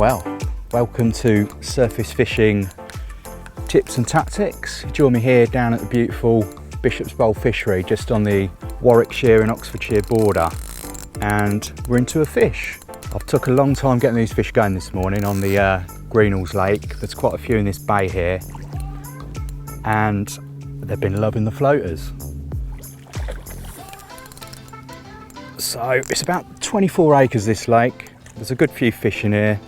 Well, welcome to Surface Fishing Tips and Tactics. Join me here down at the beautiful Bishop's Bowl Fishery, just on the Warwickshire and Oxfordshire border, and we're into a fish. I've took a long time getting these fish going this morning on the Greenhalls Lake. There's quite a few in this bay here, and they've been loving the floaters. So it's about 24 acres, this lake. There's a good few fish in here.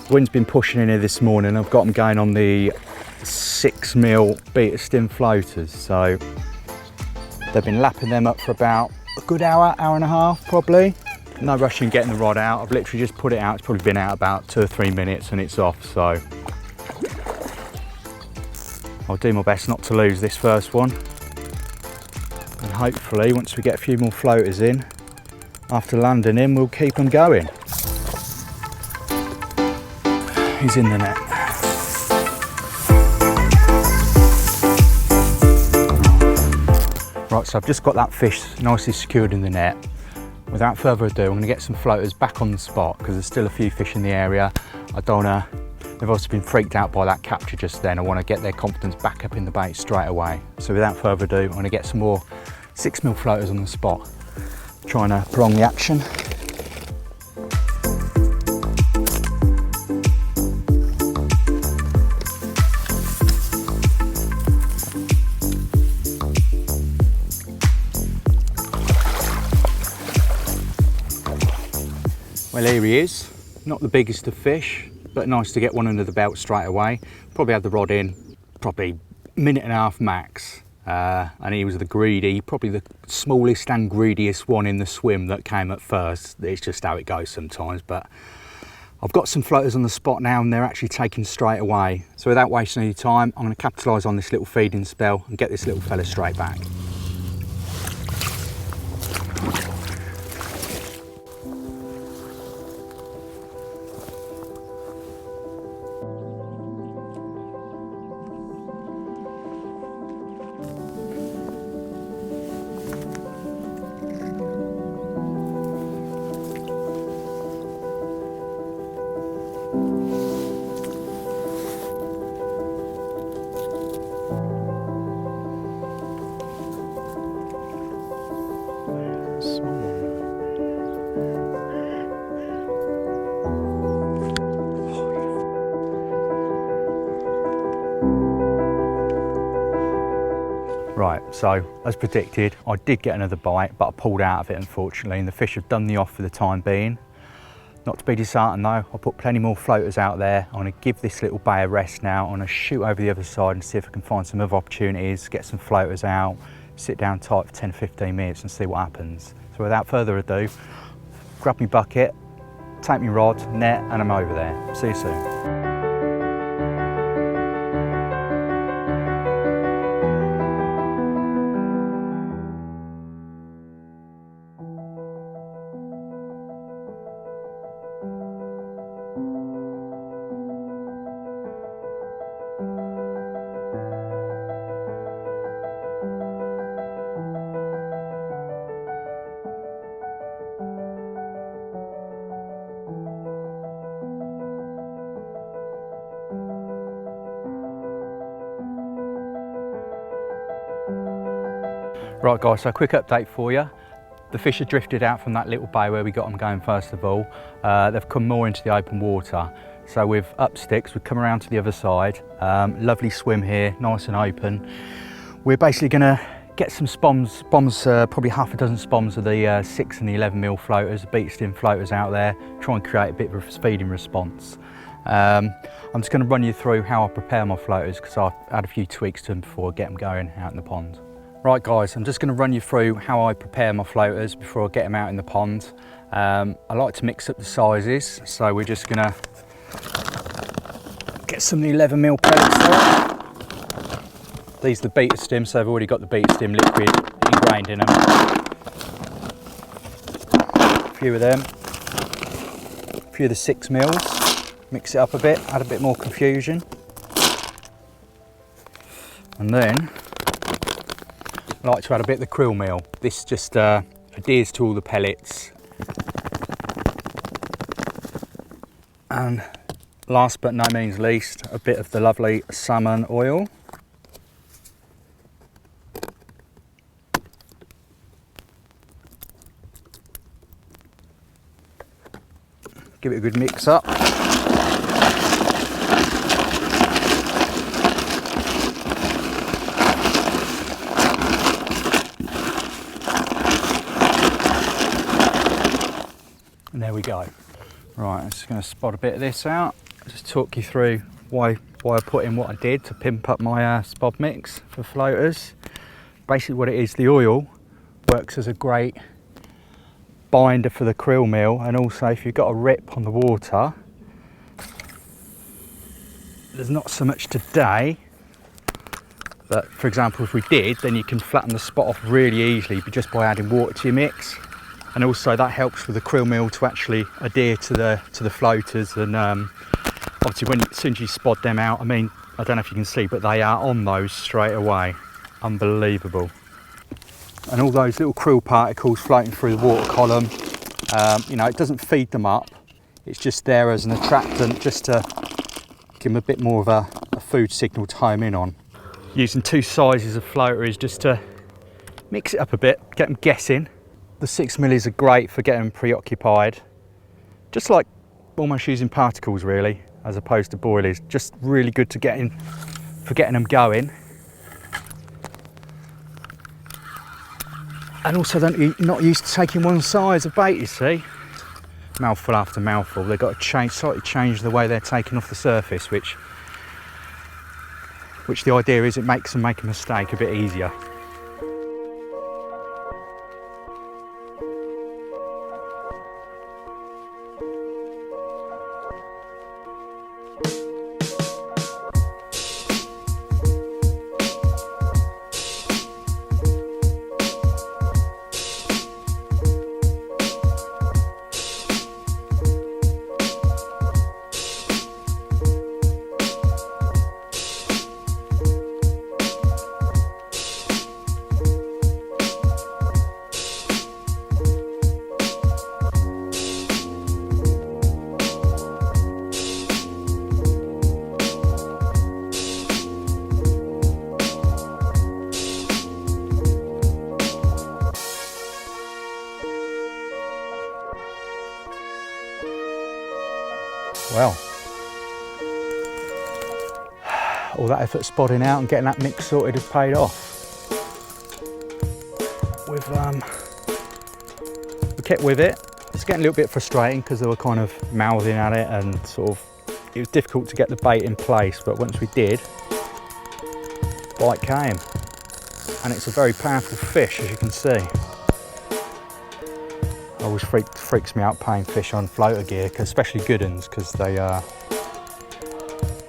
The wind's been pushing in here this morning. I've got them going on the 6mm beta stim floaters. So they've been lapping them up for about a good hour, hour and a half probably. No rush in getting the rod out. I've literally just put it out. It's probably been out about 2 or 3 minutes and it's off. So I'll do my best not to lose this first one. And hopefully once we get a few more floaters in, after landing him, we'll keep them going. He's in the net. Right, so I've just got that fish nicely secured in the net. Without further ado, I'm going to get some floaters back on the spot because there's still a few fish in the area. I don't want to, they've obviously been freaked out by that capture just then. I want to get their confidence back up in the bait straight away. So without further ado, I'm going to get some more 6mm floaters on the spot, trying to prolong the action. Well, here he is. Not the biggest of fish, but nice to get one under the belt straight away. Probably had the rod in probably a minute and a half max. And he was probably the smallest and greediest one in the swim that came at first. It's just how it goes sometimes, but I've got some floaters on the spot now and they're actually taken straight away. So without wasting any time, I'm going to capitalise on this little feeding spell and get this little fella straight back. Right, so as predicted, I did get another bite, but I pulled out of it unfortunately, and the fish have done the off for the time being. Not to be disheartened though, I'll put plenty more floaters out there. I'm going to give this little bay a rest now. I'm going to shoot over the other side and see if I can find some other opportunities, get some floaters out, sit down tight for 10 or 15 minutes and see what happens. So without further ado, grab my bucket, take my rod, net, and I'm over there. See you soon. Right guys, so a quick update for you. The fish have drifted out from that little bay where we got them going first of all. They've come more into the open water. So we've up sticks, we've come around to the other side. Lovely swim here, nice and open. We're basically gonna get some bombs, probably half a dozen spoms of the 6 and the 11mm floaters, the beta stim floaters out there, try and create a bit of a feeding response. I'm just gonna run you through how I prepare my floaters because I've had a few tweaks to them before I get them going out in the pond. Right guys, I'm just going to run you through how I prepare my floaters before I get them out in the pond. I like to mix up the sizes, so we're just going to get some of the 11mm pellets there. These are the beta stim, so I've already got the beta stim liquid ingrained in them. A few of them, a few of the 6mm, mix it up a bit, add a bit more confusion. And then I like to add a bit of the krill meal. This just adheres to all the pellets. And last but no means least, a bit of the lovely salmon oil. Give it a good mix up. And there we go. Right, I'm just going to spot a bit of this out. Just talk you through why I put in what I did to pimp up my spod mix for floaters. Basically what it is, the oil works as a great binder for the krill meal, and also if you've got a rip on the water, there's not so much today, but for example if we did, then you can flatten the spot off really easily just by adding water to your mix. And also that helps with the krill meal to actually adhere to the floaters, and obviously as soon as you spod them out, I mean, I don't know if you can see, but they are on those straight away. Unbelievable. And all those little krill particles floating through the water column, you know, it doesn't feed them up, it's just there as an attractant, just to give them a bit more of a food signal to home in on. Using 2 sizes of floater is just to mix it up a bit, get them guessing. The 6mm are great for getting them preoccupied, just like almost using particles really, as opposed to boilies. Just really good to for getting them going. And also not used to taking one size of bait, you see. Mouthful after mouthful, they've got to slightly change the way they're taking off the surface, which the idea is it makes them make a mistake a bit easier. Well, all that effort spodding out and getting that mix sorted has paid off. We kept with it. It's getting a little bit frustrating because they were kind of mouthing at it and sort of, it was difficult to get the bait in place, but once we did, bite came. And it's a very powerful fish, as you can see. Always freaks me out paying fish on floater gear, especially good ones, because they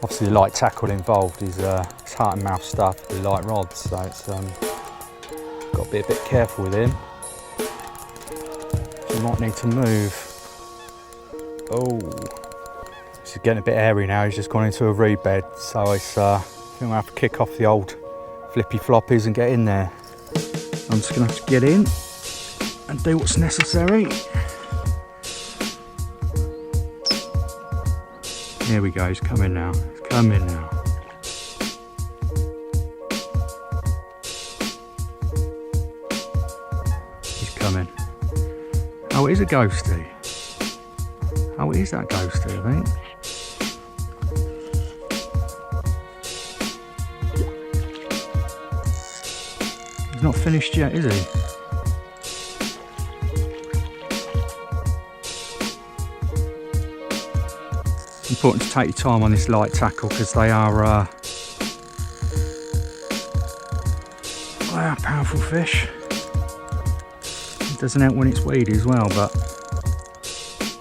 obviously the light tackle involved is it's heart and mouth stuff with light rods, so it's got to be a bit careful with him. So you might need to move. Oh, this is getting a bit airy now. He's just gone into a reed bed, so it's I think I'll have to kick off the old flippy floppies and get in there. I'm just going to have to get in and do what's necessary. Here we go, he's coming now. He's coming now. He's coming. Oh, it is a ghostie. Oh, it is that ghostie, I think. He's not finished yet, is he? Important to take your time on this light tackle because they are powerful fish. It doesn't help when it's weedy as well, but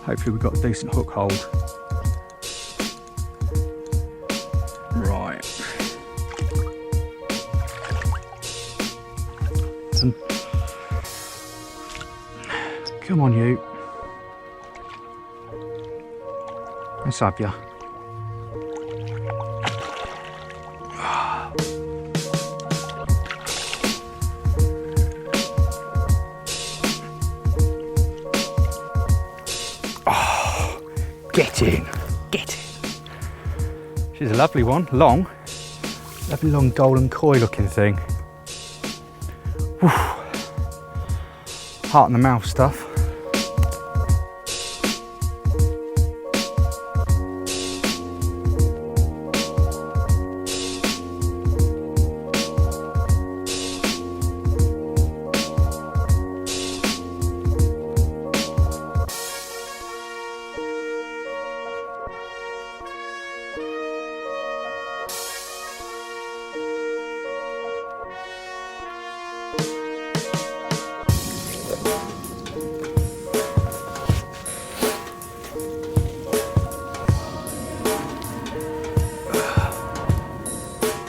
hopefully we've got a decent hook hold. Right. And come on, you. Let's have ya. Oh, get in. Get it. She's a lovely one, long. Lovely long golden koi looking thing. Whew. Heart in the mouth stuff.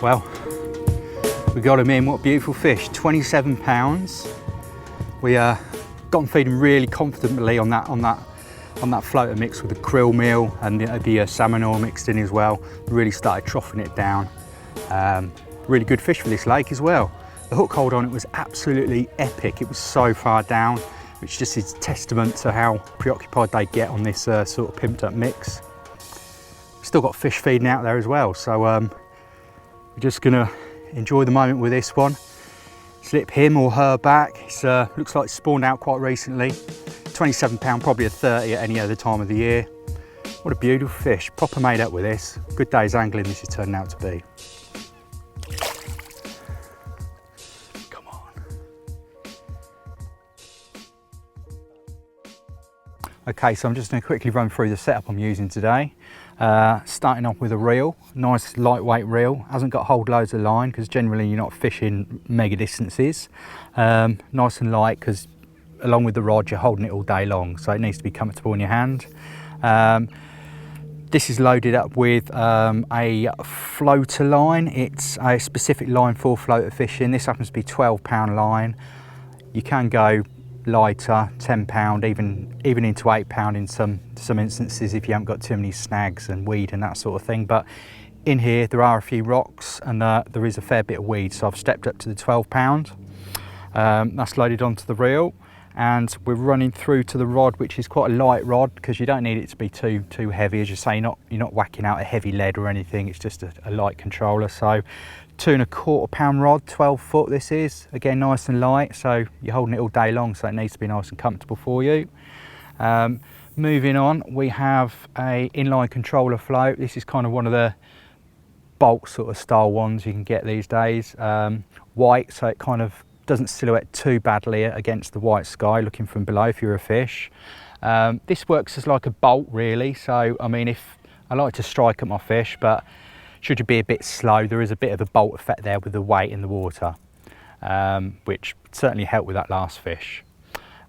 Well, we got him in. What a beautiful fish, 27 pounds. We got him feeding really confidently on that floater mix with the krill meal and the salmon oil mixed in as well. Really started troughing it down. Really good fish for this lake as well. The hook hold on it was absolutely epic. It was so far down, which just is testament to how preoccupied they get on this sort of pimped up mix. Still got fish feeding out there as well, so we're just gonna enjoy the moment with this one. Slip him or her back. It's looks like it's spawned out quite recently. 27 pound, probably a 30 at any other time of the year. What a beautiful fish, proper made up with this. Good day's angling this is turning out to be. Come on. Okay, so I'm just gonna quickly run through the setup I'm using today. Starting off with a reel, nice lightweight reel, hasn't got hold loads of line because generally you're not fishing mega distances. Nice and light because along with the rod you're holding it all day long, so it needs to be comfortable in your hand. This is loaded up with a floater line. It's a specific line for floater fishing. This happens to be 12-pound line. You can go lighter, 10 pound, even into 8 pound in some instances if you haven't got too many snags and weed and that sort of thing. But in here there are a few rocks and there is a fair bit of weed, so I've stepped up to the 12 pound. That's loaded onto the reel and we're running through to the rod, which is quite a light rod because you don't need it to be too heavy. As you say, you're not whacking out a heavy lead or anything, it's just a light controller. So 2¼ pound rod, 12 foot this is, again nice and light, so you're holding it all day long, so it needs to be nice and comfortable for you. Moving on, we have a inline controller float. This is kind of one of the bulk sort of style ones you can get these days. White, so it kind of doesn't silhouette too badly against the white sky looking from below if you're a fish. This works as like a bolt really, so I mean, if I like to strike at my fish, but should you be a bit slow, there is a bit of a bolt effect there with the weight in the water, which certainly helped with that last fish.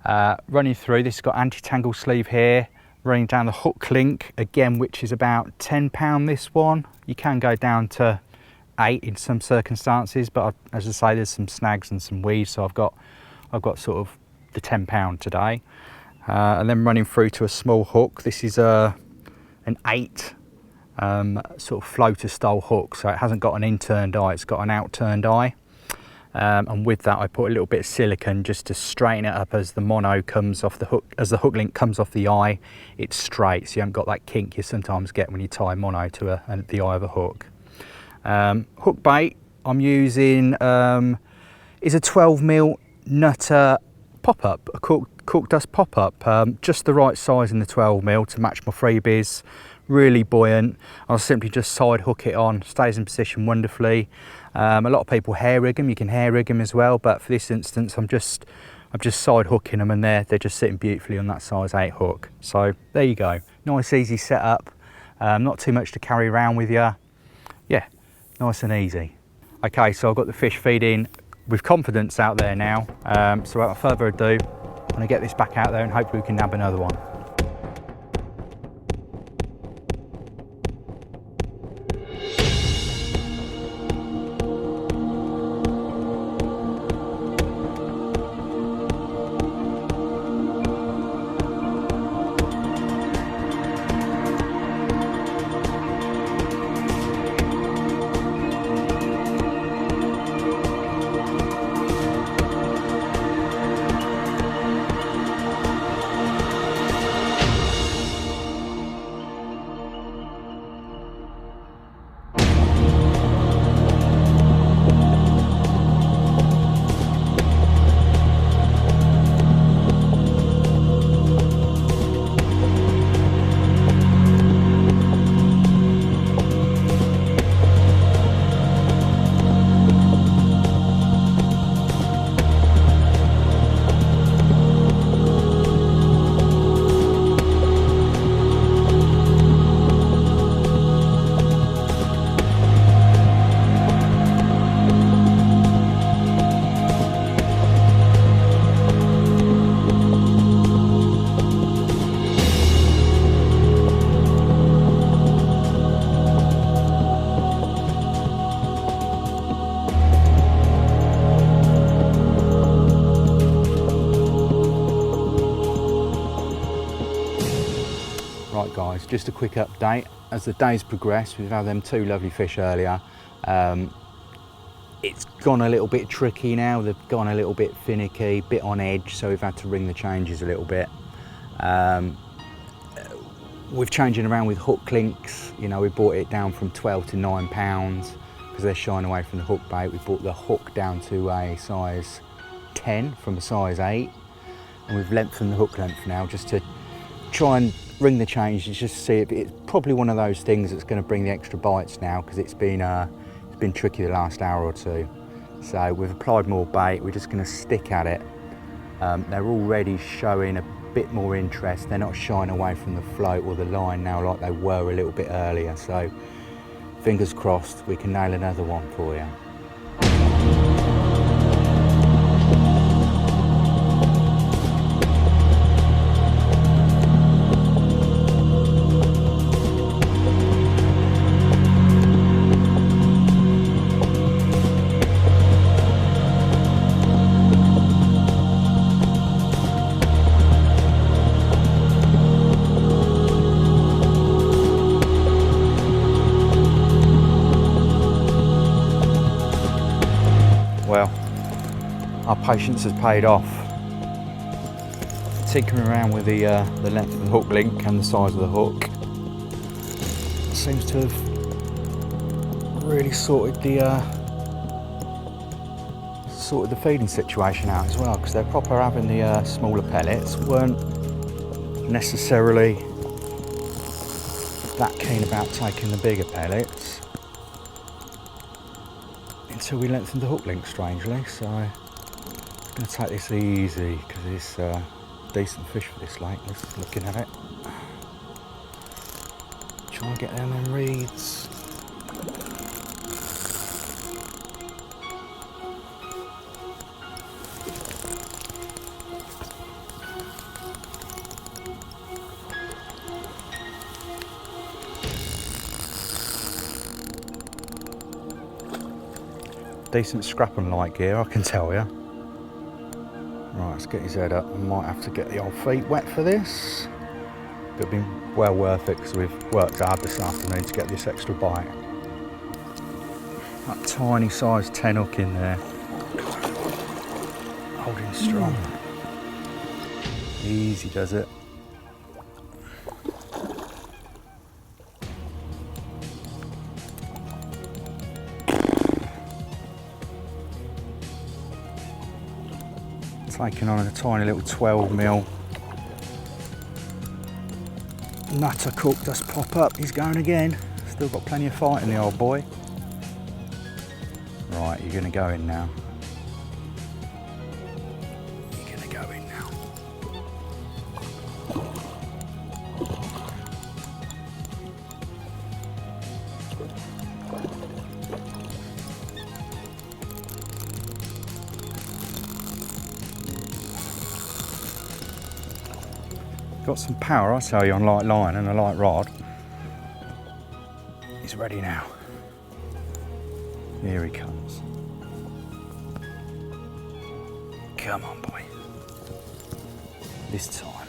Running through, this has got anti-tangle sleeve here, running down the hook link, again, which is about 10 pound this one. You can go down to 8 in some circumstances, but as I say, there's some snags and some weeds, so I've got sort of the 10 pound today. And then running through to a small hook. This is an 8 sort of floater style hook, so it hasn't got an in-turned eye, it's got an out-turned eye. And with that I put a little bit of silicone just to straighten it up as the mono comes off the hook, as the hook link comes off the eye, it's straight, so you haven't got that kink you sometimes get when you tie mono to the eye of a hook. Hook bait I'm using is a 12mm Nutter pop-up, a cork dust pop-up, just the right size in the 12mm to match my freebies. Really buoyant. I'll simply just side hook it on, stays in position wonderfully. A lot of people hair rig them, you can hair rig them as well, but for this instance I'm just side hooking them and they're just sitting beautifully on that size 8 hook. So there you go, nice easy setup, not too much to carry around with you. Yeah, nice and easy. Okay, so I've got the fish feeding with confidence out there now, so without further ado, I'm going to get this back out there and hopefully we can nab another one. Right guys, just a quick update. As the days progress, we've had them 2 lovely fish earlier. It's gone a little bit tricky now. They've gone a little bit finicky, bit on edge, so we've had to ring the changes a little bit. We're changing around with hook links. You know, we brought it down from 12 to 9 pounds because they're shying away from the hook bait. We brought the hook down to a size 10 from a size 8, and we've lengthened the hook length now just to try and ring the changes, just to see if it's probably one of those things that's going to bring the extra bites now, because it's been tricky the last hour or two. So we've applied more bait. We're just going to stick at it. They're already showing a bit more interest. They're not shying away from the float or the line now like they were a little bit earlier. So fingers crossed we can nail another one for you. Well, our patience has paid off. Tinkering around with the length of the hook link and the size of the hook seems to have really sorted the feeding situation out as well, because they're proper having the smaller pellets. Weren't necessarily that keen about taking the bigger pellets until we lengthened the hook link, strangely. So I'm going to take this easy because it's decent fish for this lake. Just looking at it, try and get down them reeds. Decent scrap and light gear, I can tell you. Right, let's get his head up. I might have to get the old feet wet for this. But it'll be well worth it because we've worked hard this afternoon to get this extra bite. That tiny size 10 hook in there. Holding strong. Easy does it. Taking on a tiny little 12mm nutter cook just pop up. He's going again. Still got plenty of fight in the old boy. Right, you're going to go in now. You're going to go in now. Got some power, I tell you, on light line and a light rod. He's ready now. Here he comes. Come on, boy. This time.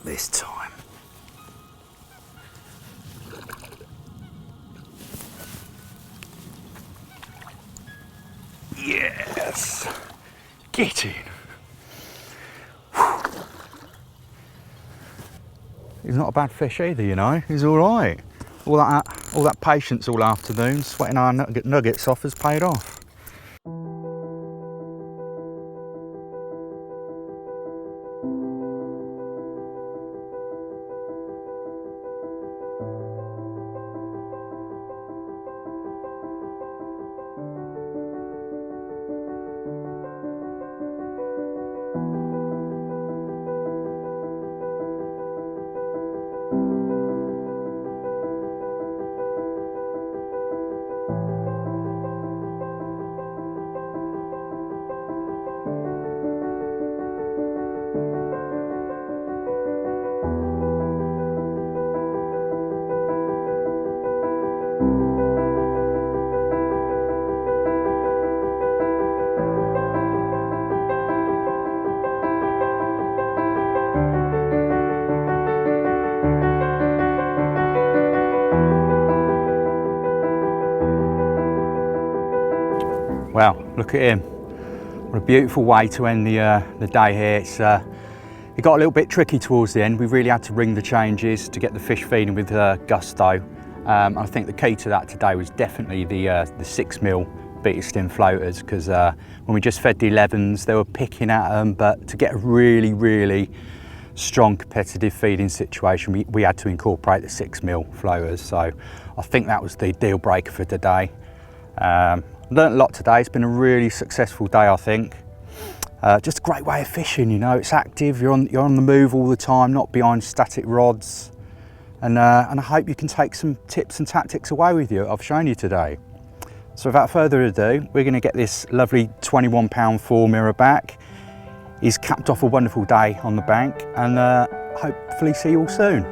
This time. Yes! Get in! He's not a bad fish either, you know. He's all right. All that patience all afternoon, sweating our nuggets off, has paid off. Well, look at him. What a beautiful way to end the day here. It got a little bit tricky towards the end. We really had to ring the changes to get the fish feeding with gusto. I think the key to that today was definitely the 6mm beater stim floaters, because when we just fed the 11s, they were picking at them, but to get a really strong competitive feeding situation, we had to incorporate the 6mm floaters. So I think that was the deal breaker for today. Learned a lot today. It's been a really successful day, I think. Just a great way of fishing, you know. It's active, you're on the move all the time, not behind static rods. And I hope you can take some tips and tactics away with you I've shown you today. So without further ado, we're going to get this lovely 21-pound 4 mirror back. He's capped off a wonderful day on the bank, and hopefully see you all soon.